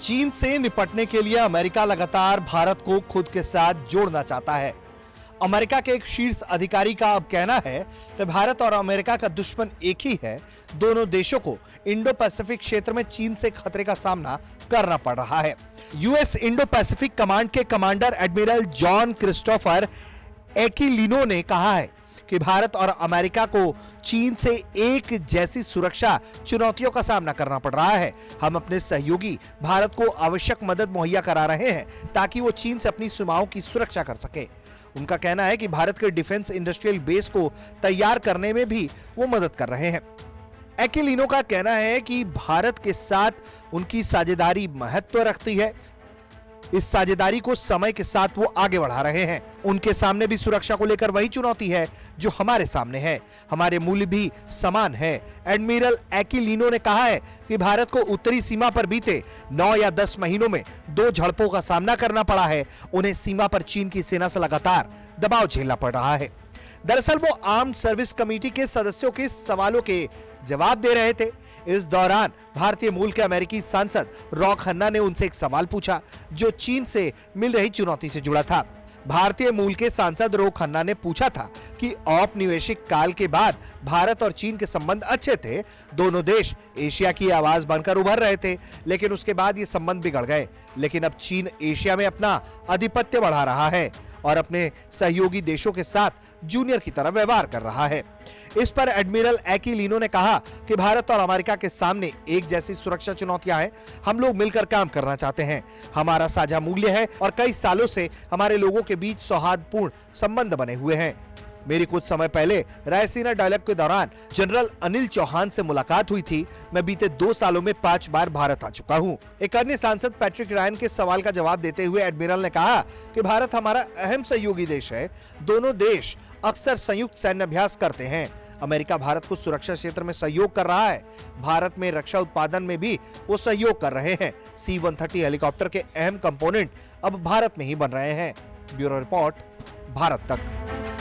चीन से निपटने के लिए अमेरिका लगातार भारत को खुद के साथ जोड़ना चाहता है। अमेरिका के एक शीर्ष अधिकारी का अब कहना है कि भारत और अमेरिका का दुश्मन एक ही है। दोनों देशों को इंडो पैसिफिक क्षेत्र में चीन से खतरे का सामना करना पड़ रहा है। यूएस इंडो पैसिफिक कमांड के commander admiral John Christopher Aquilino ने कहा है कि भारत और अमेरिका को चीन से एक जैसी सुरक्षा चुनौतियों का सामना करना पड़ रहा है। हम अपने सहयोगी भारत को आवश्यक मदद मुहैया करा रहे हैं ताकि वो चीन से अपनी सीमाओं की सुरक्षा कर सके। उनका कहना है कि भारत के डिफेंस इंडस्ट्रियल बेस को तैयार करने में भी वो मदद कर रहे हैं। एक्विलिनो का कहना है कि भारत के साथ उनकी साझेदारी महत्व रखती है। इस साझेदारी को समय के साथ वो आगे बढ़ा रहे हैं। उनके सामने भी सुरक्षा को लेकर वही चुनौती है जो हमारे सामने है। हमारे मूल्य भी समान है। एडमिरल एक्विलिनो ने कहा है कि भारत को उत्तरी सीमा पर बीते 9 या 10 महीनों में 2 झड़पों का सामना करना पड़ा है। उन्हें सीमा पर चीन की सेना से लगातार दबाव झेलना पड़ रहा है। दरअसल वो आर्म्ड सर्विस कमेटी के सदस्यों के सवालों के जवाब दे रहे थे। इस दौरान भारतीय मूल के अमेरिकी सांसद रॉ खन्ना ने उनसे एक सवाल पूछा जो चीन से मिल रही चुनौती से जुड़ा था। भारतीय मूल के सांसद रॉ खन्ना ने पूछा था कि औपनिवेशिक काल के बाद भारत और चीन के संबंध अच्छे थे। दोनों देश एशिया की आवाज बनकर उभर रहे थे, लेकिन उसके बाद ये संबंध बिगड़ गए। लेकिन अब चीन एशिया में अपना आधिपत्य बढ़ा रहा है और अपने सहयोगी देशों के साथ जूनियर की तरह व्यवहार कर रहा है। इस पर एडमिरल एक्विलिनो ने कहा कि भारत और अमेरिका के सामने एक जैसी सुरक्षा चुनौतियां हैं। हम लोग मिलकर काम करना चाहते हैं। हमारा साझा मूल्य है और कई सालों से हमारे लोगों के बीच सौहार्दपूर्ण संबंध बने हुए हैं। मेरी कुछ समय पहले रायसीना डायलॉग के दौरान जनरल अनिल चौहान से मुलाकात हुई थी। मैं बीते 2 सालों में 5 बार भारत आ चुका हूं। एक अन्य सांसद पैट्रिक रायन के सवाल का जवाब देते हुए एडमिरल ने कहा कि भारत हमारा अहम सहयोगी देश है। दोनों देश अक्सर संयुक्त सैन्य अभ्यास करते हैं। अमेरिका भारत को सुरक्षा क्षेत्र में सहयोग कर रहा है। भारत में रक्षा उत्पादन में भी वो सहयोग कर रहे हैं। C-130 हेलीकॉप्टर के अहम कंपोनेंट अब भारत में ही बन रहे हैं। ब्यूरो रिपोर्ट, भारत तक।